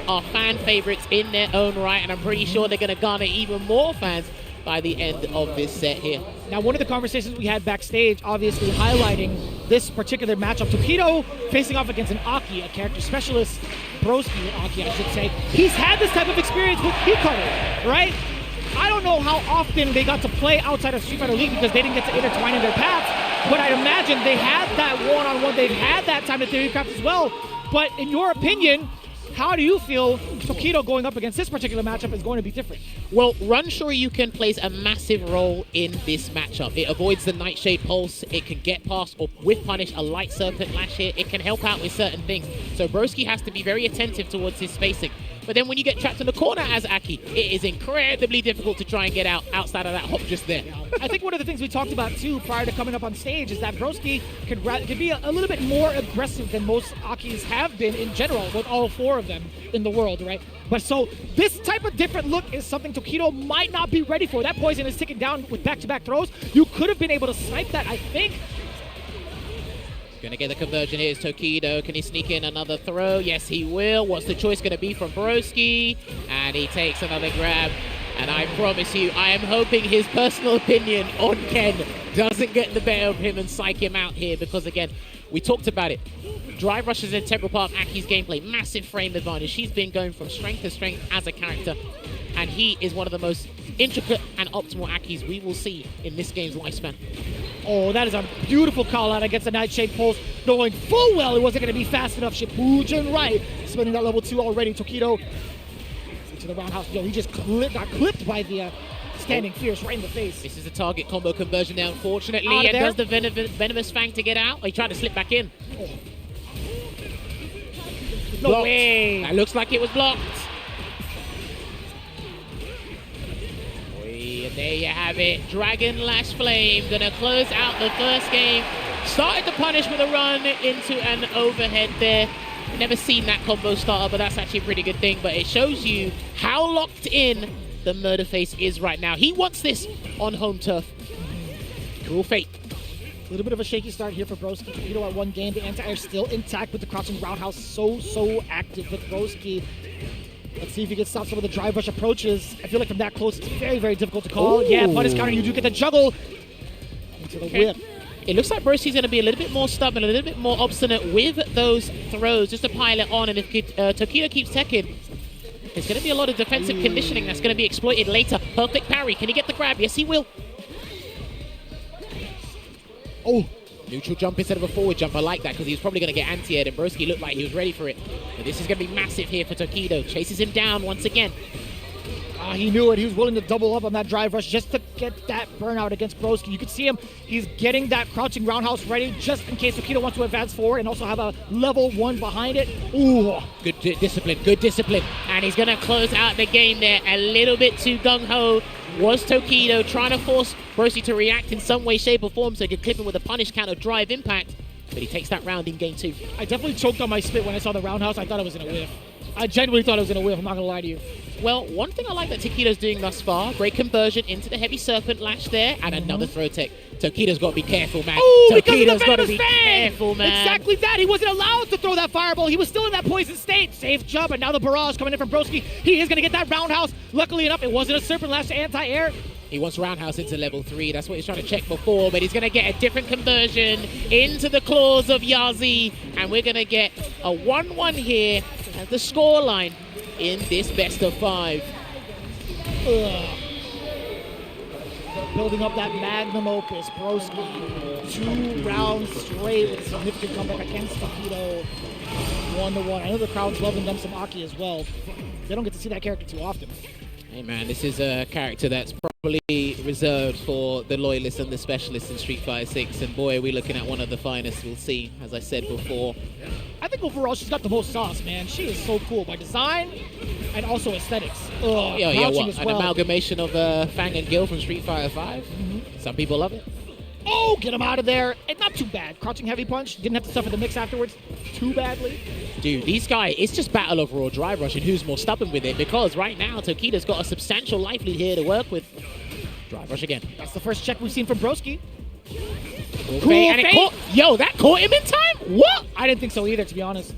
are fan favorites in their own right, and I'm pretty sure they're going to garner even more fans by the end of this set here. Now, one of the conversations we had backstage, obviously highlighting this particular matchup, Tokido facing off against an Aki, a character specialist, Broski Aki, I should say. He's had this type of experience with Hikaru, right? I don't know how often they got to play outside of Street Fighter League because they didn't get to intertwine in their paths, but I'd imagine they had that one-on-one, they've had that time to theorycraft as well. But in your opinion, how do you feel Tokido going up against this particular matchup is going to be different? Well, Run Shoryuken plays a massive role in this matchup. It avoids the Nightshade Pulse, it can get past or with punish a Light Serpent Lash here, it can help out with certain things. So Broski has to be very attentive towards his spacing. But then when you get trapped in the corner as Aki, it is incredibly difficult to try and get out outside of that hop just there. I think one of the things we talked about too prior to coming up on stage is that Broski could be a little bit more aggressive than most Akis have been in general, with all four of them in the world, right? But so this type of different look is something Tokido might not be ready for. That poison is ticking down with back-to-back throws. You could have been able to snipe that, I think. Gonna get the conversion here is Tokido. Can he sneak in another throw? Yes, he will. What's the choice gonna be from Broski? And he takes another grab. And I promise you, I am hoping his personal opinion on Ken doesn't get the better of him and psych him out here, because again, we talked about it. Drive Rush is an integral part of Aki's gameplay. Massive frame advantage. He's been going from strength to strength as a character, and he is one of the most intricate and optimal Akis we will see in this game's lifespan. Oh, that is a beautiful call out against the Nightshade Pulse, knowing full well it wasn't going to be fast enough. Shippuden right, spinning that level 2 already. Tokido into the roundhouse. Yo, he just got clipped by the standing fierce right in the face. This is a target combo conversion there, unfortunately. And does the Venomous Fang to get out? He tried to slip back in. Oh. No way. That looks like it was blocked. And there you have it. Dragon Lash Flame gonna close out the first game. Started the punish with a run into an overhead there. Never seen that combo starter, but that's actually a pretty good thing. But it shows you how locked in the Murderface is right now. He wants this on home turf. Cruel fate. A little bit of a shaky start here for Broski. Tokido at one game. The anti-air still intact with the crouching roundhouse. So active with Broski. Let's see if he can stop some of the drive rush approaches. I feel like from that close, it's very, very difficult to call. Ooh. Yeah, punish counter, you do get the juggle into the whip. It looks like Broski's going to be a little bit more stubborn, a little bit more obstinate with those throws, just to pile it on. And if Tokido keeps teching, there's going to be a lot of defensive conditioning that's going to be exploited later. Perfect parry. Can he get the grab? Yes, he will. Oh, neutral jump instead of a forward jump. I like that because he was probably going to get anti-aired, and Broski looked like he was ready for it. But this is going to be massive here for Tokido. Chases him down once again. He knew it. He was willing to double up on that drive rush just to get that burnout against Broski. You can see him. He's getting that crouching roundhouse ready just in case Tokido wants to advance forward and also have a level 1 behind it. Ooh. Good discipline. Good discipline. And he's going to close out the game there. A little bit too gung-ho was Tokido, trying to force Broski to react in some way, shape, or form so he could clip him with a punish counter drive impact. But he takes that round in game 2. I definitely choked on my spit when I saw the roundhouse. I thought it was going to whiff. I genuinely thought it was going to whiff. I'm not going to lie to you. Well, one thing I like that Tokido's doing thus far, great conversion into the heavy serpent lash there, and another throw tech. Tokido's got to be careful, man. Oh, Tokido's got to be careful, man. Exactly that. He wasn't allowed to throw that fireball. He was still in that poison state. Safe jump, and now the barrage coming in from Broski. He is going to get that roundhouse. Luckily enough, it wasn't a serpent lash anti-air. He wants roundhouse into level 3. That's what he's trying to check before, but he's going to get a different conversion into the claws of Yazi, and we're going to get a 1-1 here as the scoreline in this best of 5. Building up that magnum opus, Broski. 2 rounds straight with a significant comeback against Tokido. 1-1. I know the crowd's loving them some Aki as well. They don't get to see that character too often. Hey man, this is a character that's probably reserved for the loyalists and the specialists in Street Fighter 6, and boy, are we looking at one of the finest we'll see, as I said before. I think overall she's got the most sauce, man. She is so cool by design and also aesthetics. What? An amalgamation of Fang and Gil from Street Fighter 5. Some people love it. Oh, get him out of there. And not too bad. Crouching heavy punch. Didn't have to suffer the mix afterwards too badly. Dude, these guys, it's just battle of raw drive rush and who's more stubborn with it, because right now Tokido's got a substantial life lead here to work with. Drive rush again. That's the first check we've seen from Broski. Cool, and it caught, that caught him in time? What? I didn't think so either, to be honest.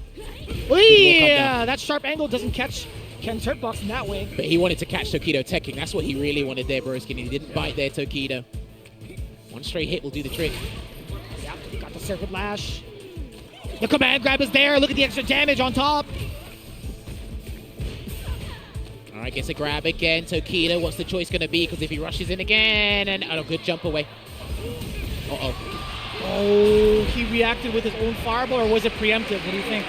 Oh, yeah, that sharp angle doesn't catch Ken's hurtbox in that way. But he wanted to catch Tokido teching. That's what he really wanted there, Broski. And he didn't bite there, Tokido. One straight hit will do the trick. Yeah, got the circuit lash. The command grab is there. Look at the extra damage on top. All right, gets a grab again. Tokido, what's the choice going to be? Because if he rushes in again, and a good jump away. Uh-oh. Oh, he reacted with his own fireball, or was it preemptive? What do you think?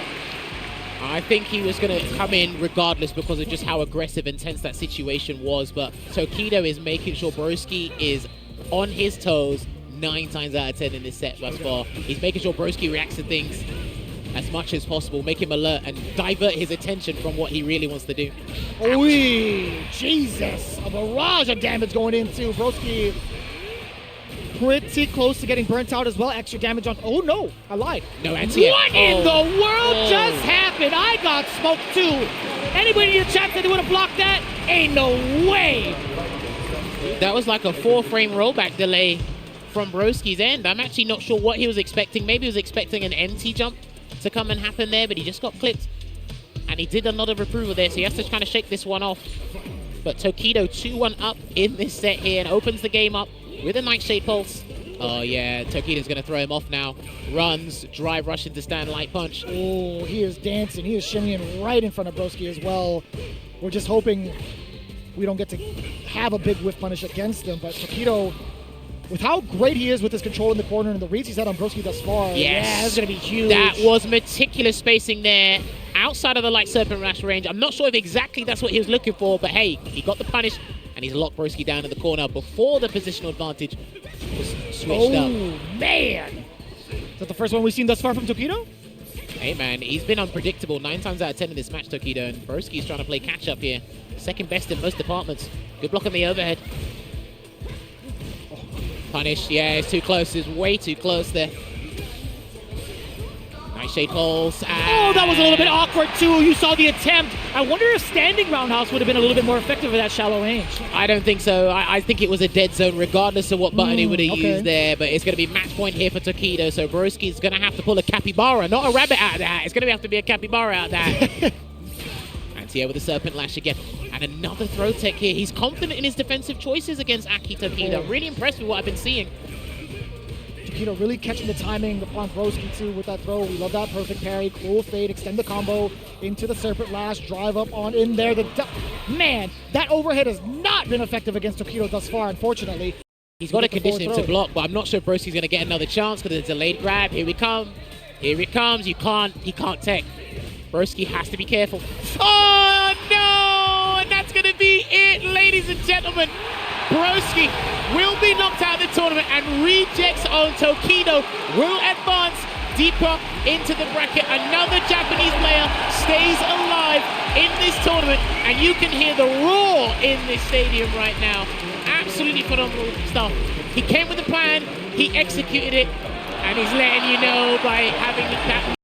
I think he was going to come in regardless because of just how aggressive and tense that situation was. But Tokido is making sure Broski is on his toes 9 times out of 10 in this set thus far. He's making sure Broski reacts to things as much as possible, make him alert and divert his attention from what he really wants to do. Oh, Jesus. A barrage of damage going into Broski. Pretty close to getting burnt out as well. Extra damage on... Oh, no. I lied. No anti-air. What in the world just happened? I got smoked, too. Anybody in the chat said they would have blocked that? Ain't no way. That was like a 4-frame rollback delay from Broski's end. I'm actually not sure what he was expecting. Maybe he was expecting an empty jump to come and happen there, but he just got clipped. And he did a lot of approval there, so he has to kind of shake this one off. But Tokido 2-1 up in this set here and opens the game up with a Nightshade Pulse. Oh yeah, Tokido's gonna throw him off now. Runs, drive rush into stand light punch. Oh, he is dancing. He is shimmying right in front of Broski as well. We're just hoping we don't get to have a big whiff punish against him, but Tokido, with how great he is with his control in the corner and the reads he's had on Broski thus far, yes, yeah, that's gonna be huge. That was meticulous spacing there outside of the light serpent rash range. I'm not sure if exactly that's what he was looking for, but hey, he got the punish and he's locked Broski down in the corner before the positional advantage was switched up. Oh, man. Is that the first one we've seen thus far from Tokido? Hey, man, he's been unpredictable 9 times out of 10 in this match, Tokido, and Broski's trying to play catch-up here. Second best in most departments. Good block on the overhead. Punish, yeah, it's too close. It's way too close there. Nightshade Pulse. Oh, that was a little bit awkward too. You saw the attempt. I wonder if standing roundhouse would have been a little bit more effective at that shallow range. I don't think so. I think it was a dead zone regardless of what button he would have used there. But it's going to be match point here for Tokido. So Broski's going to have to pull a capybara, not a rabbit out of that. It's going to have to be a capybara out of that. Anti-air with a serpent lash again. And another throw tech here. He's confident in his defensive choices against Aki Tokido. I'm really impressed with what I've been seeing. Tokido really catching the timing upon Broski too with that throw. We love that perfect parry, cool fade, extend the combo into the serpent lash, drive up on in there. Man, that overhead has not been effective against Tokido thus far, unfortunately. He's got to condition him to block, but I'm not sure Broski's going to get another chance because it's a delayed grab. Here we come. Here it comes. He can't tech. Broski has to be careful. Oh no! And that's going to be it, ladies and gentlemen. Broski will be knocked out of the tournament and rejects on Tokido will advance deeper into the bracket. Another Japanese player stays alive in this tournament and you can hear the roar in this stadium right now. Absolutely phenomenal stuff. He came with a plan, he executed it, and he's letting you know by having that